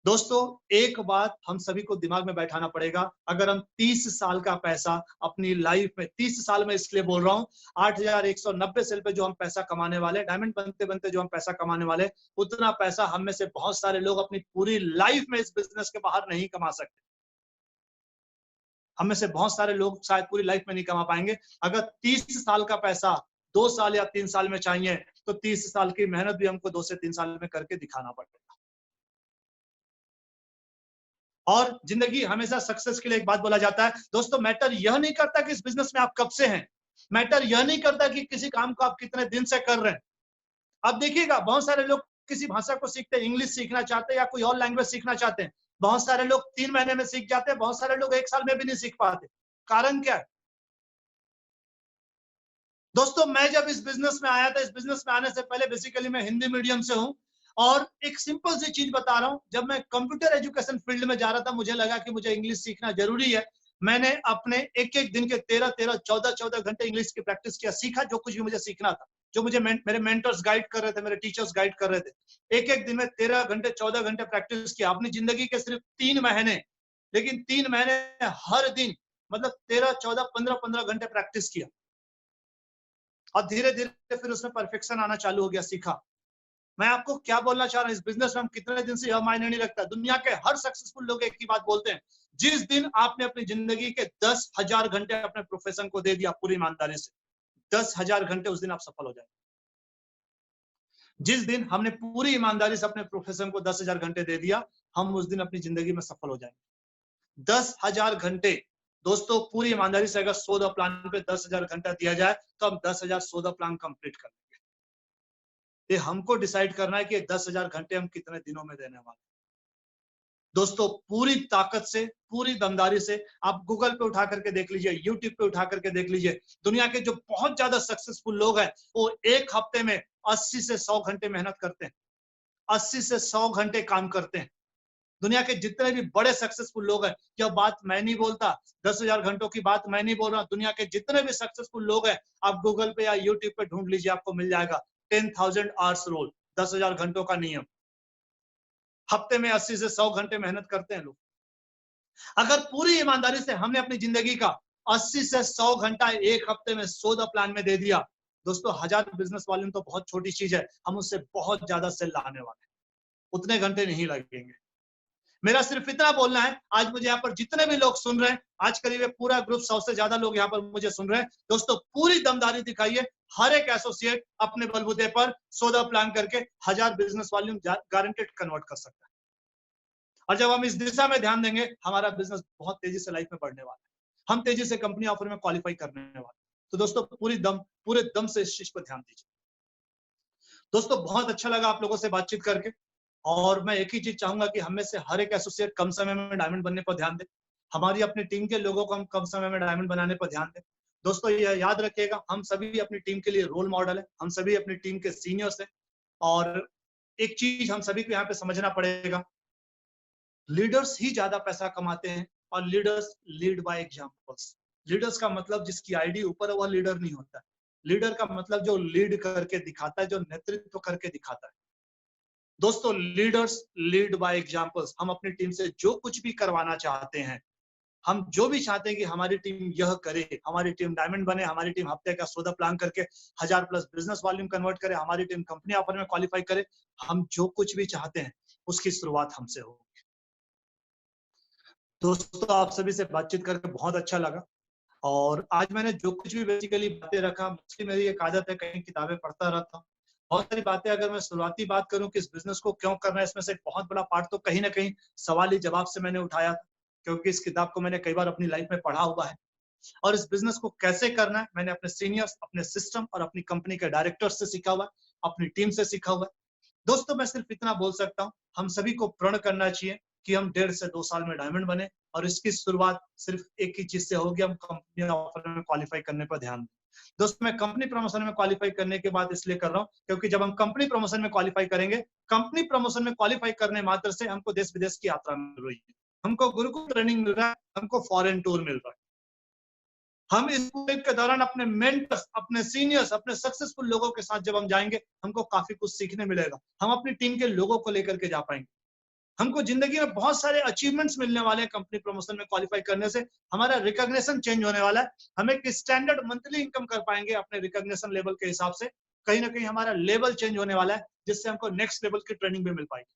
A: दोस्तों एक बात हम सभी को दिमाग में बैठाना पड़ेगा, अगर हम 30 साल का पैसा अपनी लाइफ में, 30 साल में इसलिए बोल रहा हूं, 8,190 सेल पे जो हम पैसा कमाने वाले, डायमंड बनते बनते जो हम पैसा कमाने वाले, उतना पैसा हम में से बहुत सारे लोग अपनी पूरी लाइफ में इस बिजनेस के बाहर नहीं कमा सकते। हम में से बहुत सारे लोग शायद पूरी लाइफ में नहीं कमा पाएंगे। अगर 30 साल का पैसा 2 साल या 3 साल में चाहिए, तो 30 साल की मेहनत भी हमको 2 से 3 साल में करके दिखाना पड़ेगा। और जिंदगी हमेशा सक्सेस के लिए एक बात बोला जाता है दोस्तों, मैटर यह नहीं करता कि इस बिजनेस में आप कब से हैं, मैटर यह नहीं करता कि किसी काम को आप कितने दिन से कर रहे हैं। अब देखिएगा, बहुत सारे लोग किसी भाषा को सीखते हैं, इंग्लिश सीखना चाहते हैं या कोई और लैंग्वेज सीखना चाहते हैं, बहुत सारे लोग 3 महीने में सीख जाते हैं, बहुत सारे लोग 1 साल में भी नहीं सीख पाते। कारण क्या है दोस्तों? मैं जब इस बिजनेस में आया था, इस बिजनेस में आने से पहले बेसिकली मैं हिंदी मीडियम से हूं, और एक सिंपल सी चीज बता रहा हूं, जब मैं कंप्यूटर एजुकेशन फील्ड में जा रहा था, मुझे लगा कि मुझे इंग्लिश सीखना जरूरी है। मैंने अपने एक एक दिन के 13-13, 14-14 घंटे इंग्लिश की प्रैक्टिस किया, सीखा जो कुछ भी मुझे सीखना था, जो मुझे मेरे मेंटर्स गाइड कर रहे थे, मेरे टीचर्स गाइड कर रहे थे। एक एक दिन में 13 घंटे 14 घंटे प्रैक्टिस किया अपनी जिंदगी के सिर्फ 3 महीने, लेकिन 3 महीने हर दिन मतलब 13, 14, 15 घंटे प्रैक्टिस किया, और धीरे धीरे फिर उसमें परफेक्शन आना चालू हो गया, सीखा। मैं आपको क्या बोलना चाह रहा हूं, इस बिजनेस में हम कितने दिन से यह मायने नहीं रखता। दुनिया के हर सक्सेसफुल लोग एक ही बात बोलते हैं, जिस दिन आपने अपनी जिंदगी के 10,000 घंटे अपने प्रोफेशन को दे दिया पूरी ईमानदारी से, 10,000 घंटे, उस दिन आप सफल हो जाएंगे। जिस दिन हमने पूरी ईमानदारी से अपने प्रोफेशन को 10,000 घंटे दे दिया, हम उस दिन अपनी जिंदगी में सफल हो जाएंगे। 10,000 घंटे दोस्तों, पूरी ईमानदारी से अगर 100 प्लान पे 10,000 घंटा दिया जाए, तो हम 10,000 100 प्लान कंप्लीट कर लेंगे। ये हमको डिसाइड करना है कि 10,000 घंटे हम कितने दिनों में देने वाले। दोस्तों पूरी ताकत से, पूरी दमदारी से आप गूगल पे उठा करके देख लीजिए, यूट्यूब पे उठा करके देख लीजिए, दुनिया के जो बहुत ज्यादा सक्सेसफुल लोग हैं, वो एक हफ्ते में 80 से 100 घंटे मेहनत करते हैं, 80 से 100 घंटे काम करते हैं। दुनिया के जितने भी बड़े सक्सेसफुल लोग हैं, यह बात मैं नहीं बोलता, 10,000 घंटों की बात मैं नहीं बोल रहा, दुनिया के जितने भी सक्सेसफुल लोग हैं, आप गूगल पे या यूट्यूब पे ढूंढ लीजिए, आपको मिल जाएगा। 10,000 आवर्स रूल, 10,000 घंटों का नियम। हफ्ते में 80 से 100 घंटे मेहनत करते हैं लोग। अगर पूरी ईमानदारी से हमने अपनी जिंदगी का 80 से 100 घंटा एक हफ्ते में 100 प्लान में दे दिया, दोस्तों 1000 बिजनेस वॉल्यूम तो बहुत छोटी चीज है, हम उससे बहुत ज्यादा सेल लाने वाले हैं, उतने घंटे नहीं लगेंगे। मेरा सिर्फ इतना बोलना है, आज मुझे यहाँ पर जितने भी लोग सुन रहे हैं, आज करीब पूरा ग्रुप 100 से ज्यादा लोग यहाँ पर मुझे सुन रहे हैं, दोस्तों पूरी दमदारी दिखाइए। हर एक एसोसिएट अपने बलबूते पर 100 प्लान करके 1000 बिजनेस वॉल्यूम गारंटेड कन्वर्ट कर सकता है। और जब हम इस दिशा में ध्यान देंगे, हमारा बिजनेस बहुत तेजी से लाइफ में बढ़ने वाला है, हम तेजी से कंपनी ऑफर में क्वालिफाई करने वाले। तो दोस्तों पूरे दम से इस चीज पर ध्यान दीजिए। दोस्तों बहुत अच्छा लगा आप लोगों से बातचीत करके, और मैं एक ही चीज चाहूंगा कि हमें से हर एक एसोसिएट कम समय में डायमंड बनने पर ध्यान दे, हमारी अपनी टीम के लोगों को हम कम समय में डायमंड बनाने पर ध्यान दें। दोस्तों ये याद रखिएगा, हम सभी अपनी टीम के लिए रोल मॉडल है, हम सभी अपनी टीम के सीनियर्स हैं। और एक चीज हम सभी को यहाँ पे समझना पड़ेगा, लीडर्स ही ज्यादा पैसा कमाते हैं, और leaders lead by examples. Leaders का मतलब जिसकी आईडी ऊपर है वह लीडर नहीं होता है, लीडर का मतलब जो लीड करके दिखाता है, जो नेतृत्व करके दिखाता है। दोस्तों लीडर्स लीड बाय एग्जांपल्स। हम अपनी टीम से जो कुछ भी करवाना चाहते हैं, हम जो भी चाहते हैं कि हमारी टीम यह करे, हमारी टीम डायमंड बने, हमारी टीम हफ्ते का 100 प्लान करके 1000 प्लस बिजनेस वॉल्यूम कन्वर्ट करे, हमारी टीम कंपनी ऑफर में क्वालिफाई करे, हम जो कुछ भी चाहते हैं उसकी शुरुआत हमसे होगी। दोस्तों आप सभी से बातचीत करके बहुत अच्छा लगा, और आज मैंने जो कुछ भी बेसिकली बातें रखा, मेरी एक आदत है कहीं किताबें पढ़ता रहता हूँ। बहुत सारी बातें अगर मैं शुरुआती बात करूं कि इस बिजनेस को क्यों करना है, इसमें से एक बहुत बड़ा पार्ट तो कहीं ना कहीं सवाल ही जवाब से मैंने उठाया था, क्योंकि इस किताब को मैंने कई बार अपनी लाइफ में पढ़ा हुआ है। और इस बिजनेस को कैसे करना है मैंने अपने सीनियर्स, अपने सिस्टम और अपनी कंपनी के डायरेक्टर से सीखा हुआ है, अपनी टीम से सीखा हुआ है। दोस्तों मैं सिर्फ इतना बोल सकता हूँ, हम सभी को प्रण करना चाहिए कि हम 1.5 से 2 साल में डायमंड बने, और इसकी शुरुआत सिर्फ एक ही चीज से होगी, हम कंपनी ऑफर में क्वालिफाई करने पर ध्यान दें। दोस्तों मैं कंपनी प्रमोशन में क्वालिफाई करने के बाद इसलिए कर रहा हूँ, क्योंकि जब हम कंपनी प्रमोशन में क्वालिफाई करेंगे, कंपनी प्रमोशन में क्वालिफाई करने मात्र से हमको देश विदेश की यात्रा मिल रही है, हमको गुरुकुल ट्रेनिंग मिल रहा है, हमको फॉरेन टूर मिल रहा है। हम इस ट्रिप के दौरान अपने मेंटर्स, अपने सीनियर्स, अपने सक्सेसफुल लोगों के साथ जब हम जाएंगे, हमको काफी कुछ सीखने मिलेगा, हम अपनी टीम के लोगों को लेकर के जा पाएंगे। हमको जिंदगी में बहुत सारे अचीवमेंट्स मिलने वाले हैं कंपनी प्रमोशन में क्वालिफाई करने से। हमारा रिकॉग्निशन चेंज होने वाला है, हम एक स्टैंडर्ड मंथली इनकम कर पाएंगे अपने रिकॉग्निशन लेवल के हिसाब से। कहीं ना कहीं हमारा लेवल चेंज होने वाला है, जिससे हमको नेक्स्ट लेवल की ट्रेनिंग भी मिल पाएगी।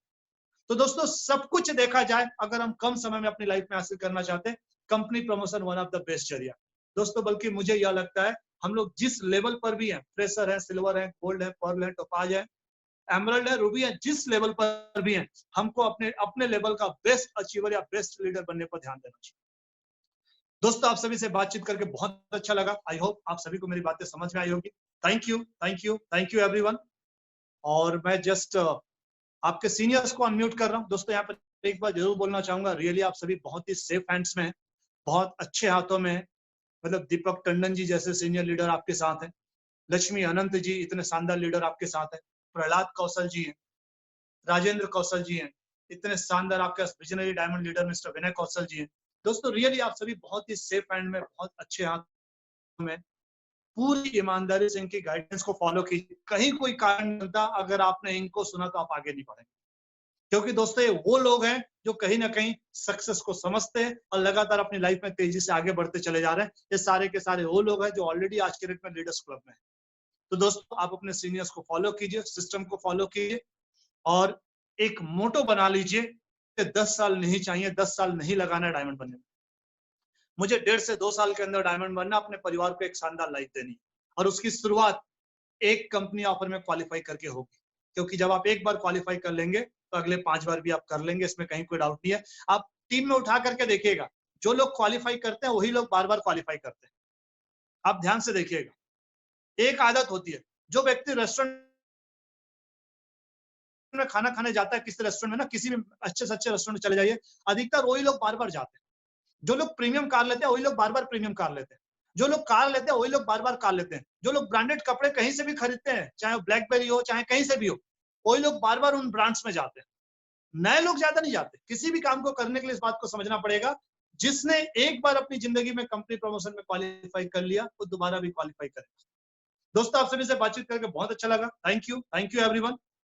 A: तो दोस्तों, सब कुछ देखा जाए, अगर हम कम समय में अपनी लाइफ में हासिल करना चाहते हैं, company promotion one of the best जरिया दोस्तों। बल्कि मुझे यह लगता है, हम लोग जिस लेवल पर भी हैं, फ्रेशर है, सिल्वर है, गोल्ड है, पर्ल है, टोपाज है, एमरल्ड है, रूबी है, जिस लेवल पर भी हैं, हमको अपने अपने लेवल का बेस्ट अचीवर या बेस्ट लीडर बनने पर ध्यान देना चाहिए। दोस्तों, आप सभी से बातचीत करके बहुत अच्छा लगा। आई होप आप सभी को मेरी बातें समझ में आई होगी। Thank you, thank you, thank you everyone. और मैं जस्ट आपके सीनियर्स को अनम्यूट कर रहा हूँ। दोस्तों, यहाँ पर एक बार जरूर बोलना चाहूंगा, रियली आप सभी बहुत ही सेफ हैंड्स में हैं, बहुत अच्छे हाथों में हैं। मतलब दीपक टंडन जी जैसे सीनियर लीडर आपके साथ हैं, लक्ष्मी अनंत जी इतने शानदार लीडर आपके साथ हैं, प्रहलाद कौशल जी हैं, राजेंद्र कौशल जी हैं, इतने शानदार आपके पास विजनरी डायमंड लीडर मिस्टर विनय कौशल जी हैं। दोस्तों, रियली आप सभी बहुत ही सेफ हैंड में, बहुत अच्छे हाथ में, पूरी ईमानदारी से इनकी गाइडेंस को फॉलो कीजिए। कहीं कोई कारण मिलता, अगर आपने इनको सुना तो आप आगे नहीं बढ़ेंगे। क्योंकि दोस्तों, ये वो लोग हैं जो कहीं ना कहीं सक्सेस को समझते हैं और लगातार अपनी लाइफ में तेजी से आगे बढ़ते चले जा रहे हैं। ये सारे के सारे वो लोग हैं जो ऑलरेडी आज के डेट में लीडर्स क्लब में हैं। तो दोस्तों, आप अपने सीनियर्स को फॉलो कीजिए, सिस्टम को फॉलो कीजिए, और एक मोटो बना लीजिए कि 10 साल नहीं चाहिए, 10 साल नहीं लगाना है डायमंड बनने में। मुझे 1.5 से 2 साल के अंदर डायमंड बनना, अपने परिवार को एक शानदार लाइफ देनी, और उसकी शुरुआत एक कंपनी ऑफर में क्वालिफाई करके होगी। क्योंकि जब आप एक बार क्वालिफाई कर लेंगे तो अगले 5 बार भी आप कर लेंगे, इसमें कहीं कोई डाउट नहीं है। आप टीम में उठा करके देखिएगा, जो लोग क्वालिफाई करते हैं वही लोग बार बार क्वालिफाई करते हैं। आप ध्यान से देखिएगा, एक आदत होती है, जो व्यक्ति रेस्टोरेंट में खाना खाने जाता है, किसी रेस्टोरेंट में ना, किसी भी अच्छे से अच्छे रेस्टोरेंट में चले जाइए, अधिकतर वही लोग बार बार जाते हैं। जो लोग प्रीमियम कार लेते हैं वही लोग बार बार प्रीमियम कार लेते हैं, जो लोग कार लेते हैं वही लोग बार बार कार लेते हैं, जो लोग ब्रांडेड कपड़े कहीं से भी खरीदते हैं, चाहे वो ब्लैकबेरी हो चाहे कहीं से भी हो, वही लोग बार बार उन ब्रांड्स में जाते हैं। नए लोग ज्यादा नहीं जाते। किसी भी काम को करने के लिए इस बात को समझना पड़ेगा, जिसने एक बार अपनी जिंदगी में कंपनी प्रमोशन में क्वालिफाई कर लिया, वो दोबारा भी क्वालिफाई करेगा। दोस्तों, आप सभी से बातचीत करके बहुत अच्छा लगा। Thank you everyone.